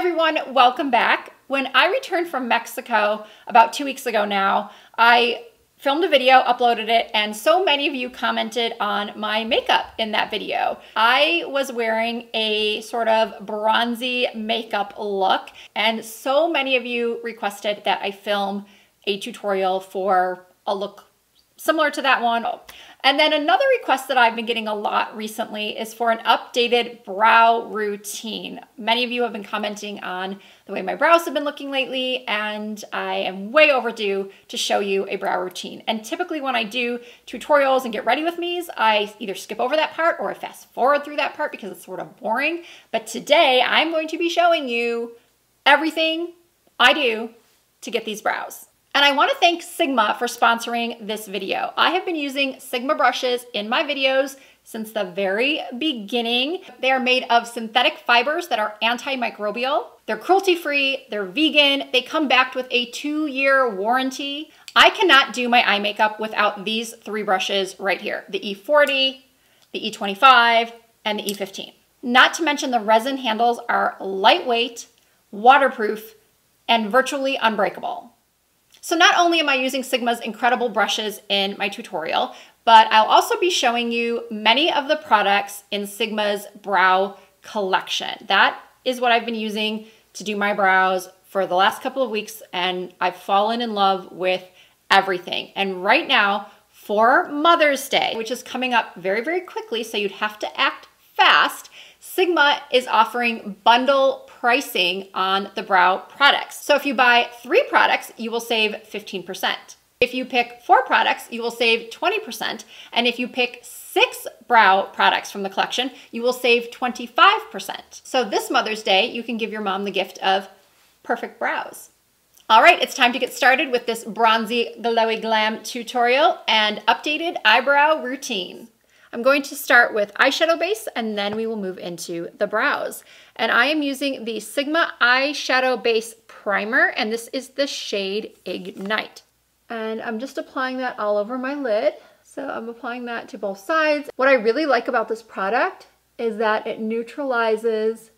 everyone, welcome back. When I returned from Mexico about 2 weeks ago now, I filmed a video, uploaded it, and so many of you commented on my makeup in that video. I was wearing a sort of bronzy makeup look, and so many of you requested that I film a tutorial for a look similar to that one. And then another request that I've been getting a lot recently is for an updated brow routine. Many of you have been commenting on the way my brows have been looking lately, and I am way overdue to show you a brow routine. And typically when I do tutorials and get ready with me's, I either skip over that part or I fast forward through that part because it's sort of boring. But today I'm going to be showing you everything I do to get these brows. And I want to thank Sigma for sponsoring this video. I have been using Sigma brushes in my videos since the very beginning. They are made of synthetic fibers that are antimicrobial. They're cruelty-free, they're vegan, they come backed with a 2-year warranty. I cannot do my eye makeup without these 3 brushes right here, the E40, the E25, and the E15. Not to mention the resin handles are lightweight, waterproof, and virtually unbreakable. So not only am I using Sigma's incredible brushes in my tutorial, but I'll also be showing you many of the products in Sigma's brow collection. That is what I've been using to do my brows for the last couple of weeks, and I've fallen in love with everything. And right now, for Mother's Day, which is coming up very, very quickly, so you'd have to act fast, Sigma is offering bundle pricing on the brow products. So if you buy 3 products, you will save 15%. If you pick 4 products, you will save 20%. And if you pick 6 brow products from the collection, you will save 25%. So this Mother's Day, you can give your mom the gift of perfect brows. All right, it's time to get started with this bronzy glowy glam tutorial and updated eyebrow routine. I'm going to start with eyeshadow base and then we will move into the brows. And I am using the Sigma eyeshadow base primer, and this is the shade Ignite. And I'm just applying that all over my lid. So I'm applying that to both sides. What I really like about this product is that it neutralizes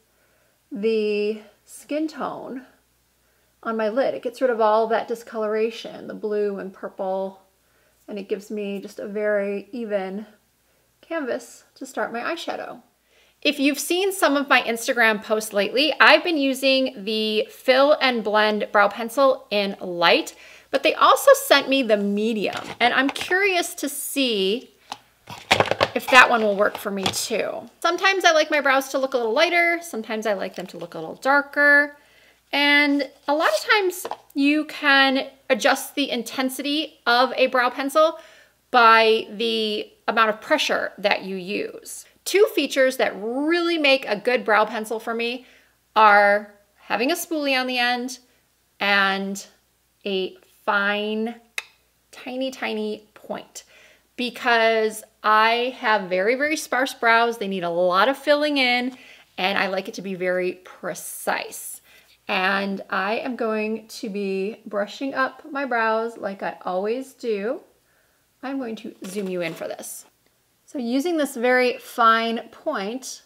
the skin tone on my lid. It gets rid of all that discoloration, the blue and purple, and it gives me just a very even canvas to start my eyeshadow. If you've seen some of my Instagram posts lately, I've been using the Fill and Blend brow pencil in light, but they also sent me the medium, and I'm curious to see if that one will work for me too. Sometimes I like my brows to look a little lighter, sometimes I like them to look a little darker, and a lot of times you can adjust the intensity of a brow pencil by the amount of pressure that you use. 2 features that really make a good brow pencil for me are having a spoolie on the end and a fine, tiny, tiny point. Because I have very, very sparse brows, they need a lot of filling in, and I like it to be very precise. And I am going to be brushing up my brows like I always do. I'm going to zoom you in for this. So using this very fine point,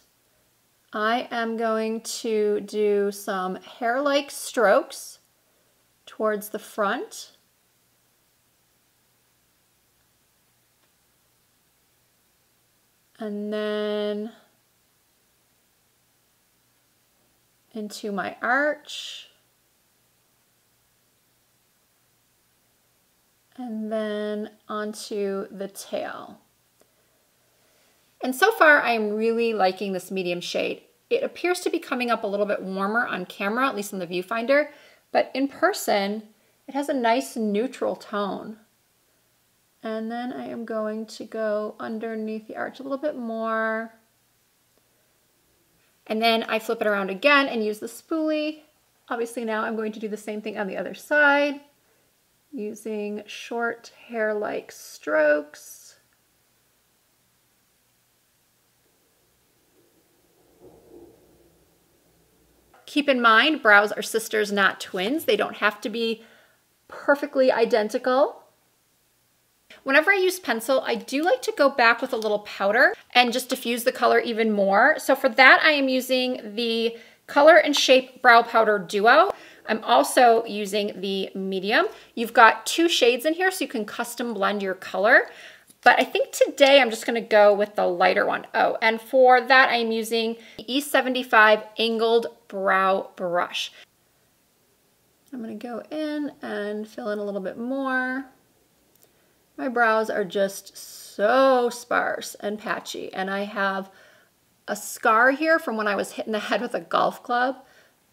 I am going to do some hair-like strokes towards the front. And then into my arch. And then onto the tail. And so far, I am really liking this medium shade. It appears to be coming up a little bit warmer on camera, at least in the viewfinder, but in person, it has a nice neutral tone. And then I am going to go underneath the arch a little bit more. And then I flip it around again and use the spoolie. Obviously now I'm going to do the same thing on the other side, using short hair-like strokes. Keep in mind, brows are sisters, not twins. They don't have to be perfectly identical. Whenever I use pencil, I do like to go back with a little powder and just diffuse the color even more. So for that, I am using the Color and Shape Brow Powder Duo. I'm also using the medium. You've got 2 shades in here so you can custom blend your color. But I think today I'm just gonna go with the lighter one. Oh, and for that I'm using the E75 Angled Brow Brush. I'm gonna go in and fill in a little bit more. My brows are just so sparse and patchy, and I have a scar here from when I was hit in the head with a golf club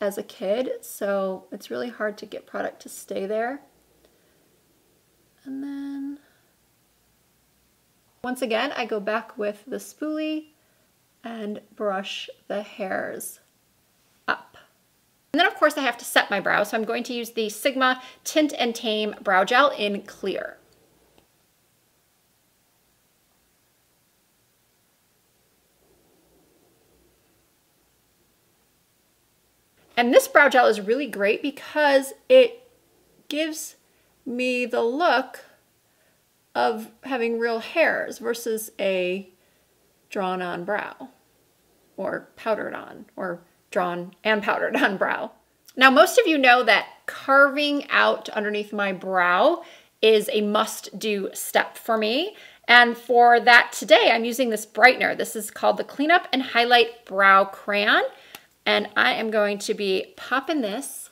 as a kid, so it's really hard to get product to stay there. And then, once again, I go back with the spoolie and brush the hairs up. And then of course I have to set my brow, so I'm going to use the Sigma Tint and Tame Brow Gel in Clear. And this brow gel is really great because it gives me the look of having real hairs versus a drawn on brow, or powdered on, or drawn and powdered on brow. Now, most of you know that carving out underneath my brow is a must-do step for me. And for that today, I'm using this brightener. This is called the Cleanup and Highlight Brow Crayon. And I am going to be popping this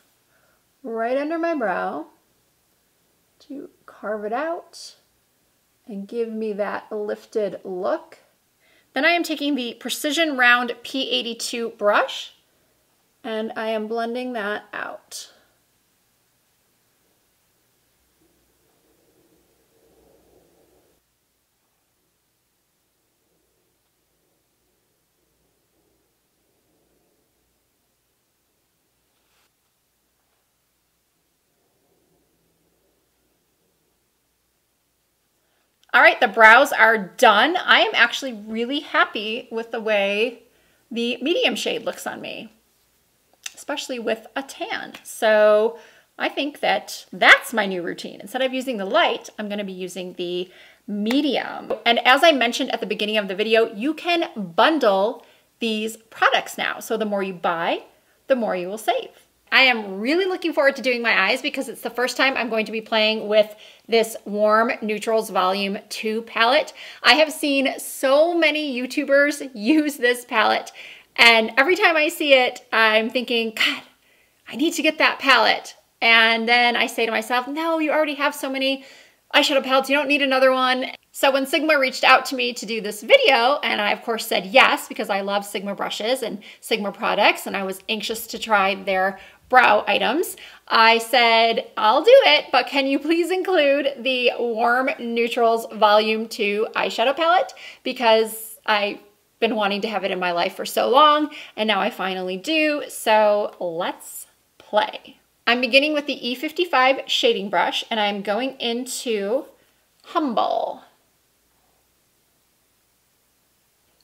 right under my brow to carve it out and give me that lifted look. Then I am taking the Precision Round P82 brush and I am blending that out. All right, the brows are done. I am actually really happy with the way the medium shade looks on me, especially with a tan. So I think that that's my new routine. Instead of using the light, I'm gonna be using the medium. And as I mentioned at the beginning of the video, you can bundle these products now. So the more you buy, the more you will save. I am really looking forward to doing my eyes because it's the first time I'm going to be playing with this Warm Neutrals Volume 2 palette. I have seen so many YouTubers use this palette, and every time I see it, I'm thinking, God, I need to get that palette. And then I say to myself, no, you already have so many eyeshadow palettes, you don't need another one. So when Sigma reached out to me to do this video, and I of course said yes, because I love Sigma brushes and Sigma products, and I was anxious to try their brow items, I said, I'll do it, but can you please include the Warm Neutrals Volume 2 eyeshadow palette? Because I've been wanting to have it in my life for so long, and now I finally do, so let's play. I'm beginning with the E55 shading brush, and I'm going into Humble.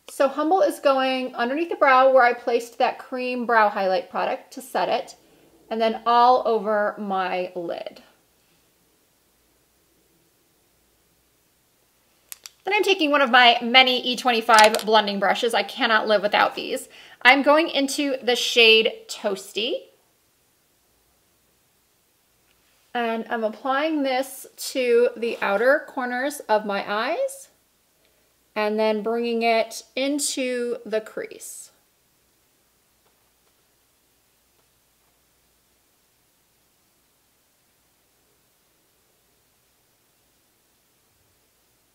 So Humble is going underneath the brow where I placed that cream brow highlight product to set it, and then all over my lid. Then I'm taking one of my many E25 blending brushes. I cannot live without these. I'm going into the shade Toasty. And I'm applying this to the outer corners of my eyes and then bringing it into the crease.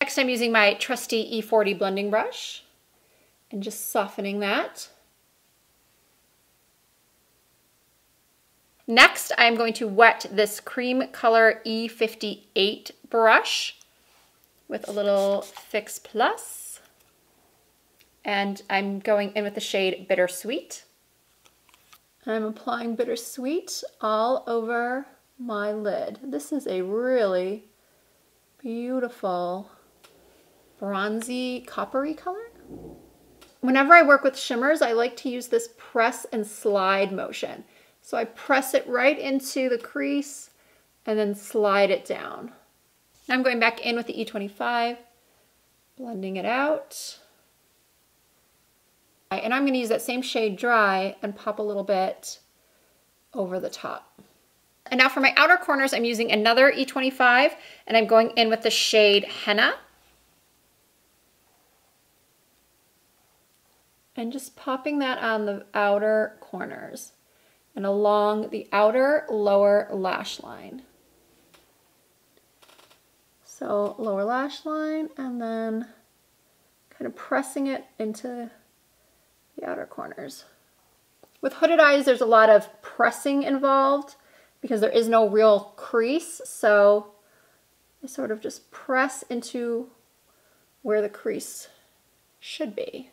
Next, I'm using my trusty E40 blending brush and just softening that. Next, I'm going to wet this cream color E58 brush with a little Fix Plus. And I'm going in with the shade Bittersweet. I'm applying Bittersweet all over my lid. This is a really beautiful bronzy coppery color. Whenever I work with shimmers, I like to use this press and slide motion. So I press it right into the crease and then slide it down. Now I'm going back in with the E25, blending it out. And I'm gonna use that same shade Dry and pop a little bit over the top. And now for my outer corners, I'm using another E25 and I'm going in with the shade Henna. And just popping that on the outer corners and along the outer lower lash line. So lower lash line and then kind of pressing it into the outer corners. With hooded eyes, there's a lot of pressing involved because there is no real crease. So I sort of just press into where the crease should be.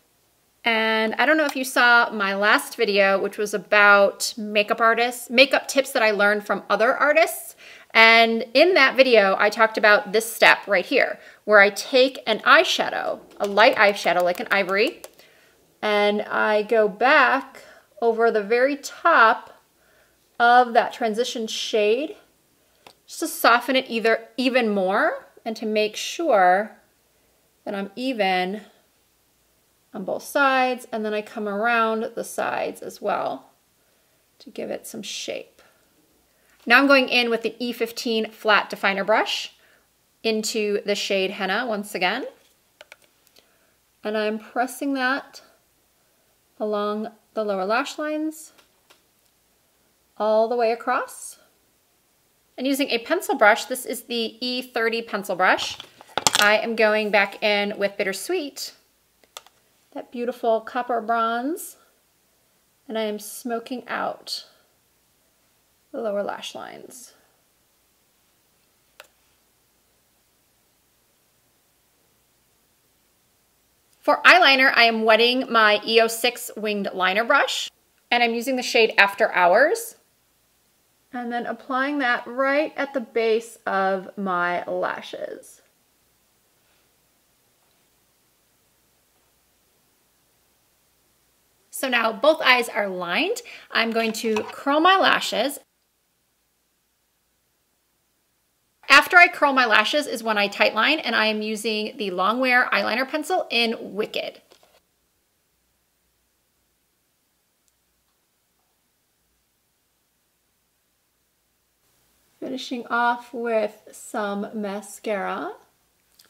And I don't know if you saw my last video, which was about makeup tips that I learned from other artists. And in that video, I talked about this step right here, where I take an eyeshadow, a light eyeshadow like an ivory, and I go back over the very top of that transition shade, just to soften it even more and to make sure that I'm even on both sides, and then I come around the sides as well to give it some shape. Now I'm going in with the E15 flat definer brush into the shade Henna once again, and I'm pressing that along the lower lash lines all the way across. And using a pencil brush, this is the E30 pencil brush, I am going back in with Bittersweet, that beautiful copper bronze, and I am smoking out the lower lash lines. For eyeliner, I am wetting my E06 winged liner brush, and I'm using the shade After Hours, and then applying that right at the base of my lashes. So now both eyes are lined. I'm going to curl my lashes. After I curl my lashes is when I tightline, and I am using the Longwear eyeliner pencil in Wicked. Finishing off with some mascara.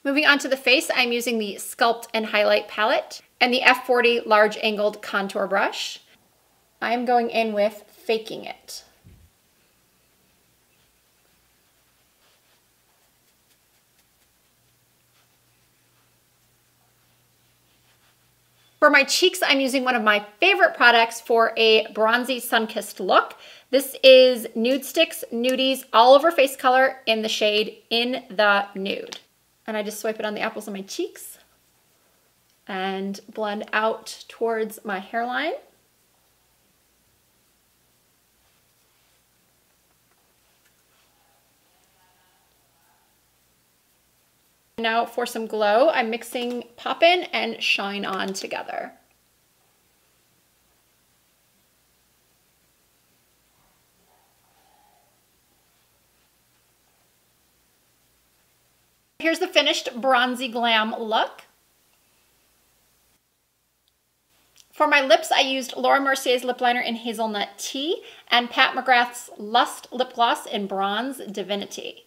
Moving on to the face, I'm using the Sculpt and Highlight palette and the F40 large angled contour brush. I'm going in with Faking It. For my cheeks, I'm using one of my favorite products for a bronzy sun-kissed look. This is Nudestix Nudies All Over Face Color in the shade In the Nude. And I just swipe it on the apples of my cheeks and blend out towards my hairline. Now for some glow, I'm mixing Pop-In and Shine On together. Here's the finished bronzy glam look. For my lips, I used Laura Mercier's lip liner in Hazelnut Tea and Pat McGrath's Lust lip gloss in Bronze Divinity.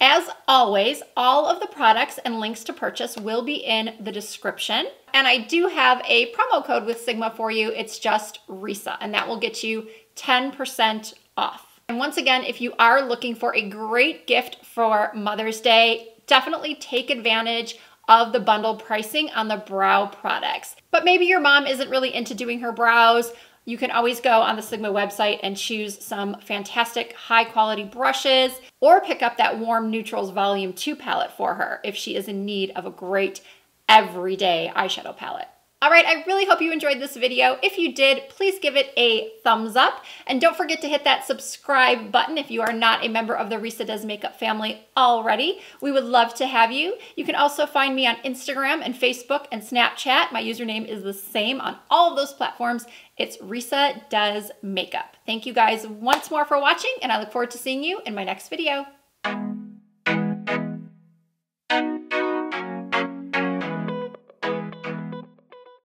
As always, all of the products and links to purchase will be in the description. And I do have a promo code with Sigma for you. It's just Risa, and that will get you 10% off. And once again, if you are looking for a great gift for Mother's Day, definitely take advantage of the bundle pricing on the brow products. But maybe your mom isn't really into doing her brows. You can always go on the Sigma website and choose some fantastic high quality brushes, or pick up that Warm Neutrals Volume 2 palette for her if she is in need of a great everyday eyeshadow palette. All right, I really hope you enjoyed this video. If you did, please give it a thumbs up, and don't forget to hit that subscribe button if you are not a member of the Risa Does Makeup family already. We would love to have you. You can also find me on Instagram and Facebook and Snapchat. My username is the same on all of those platforms. It's Risa Does Makeup. Thank you guys once more for watching, and I look forward to seeing you in my next video.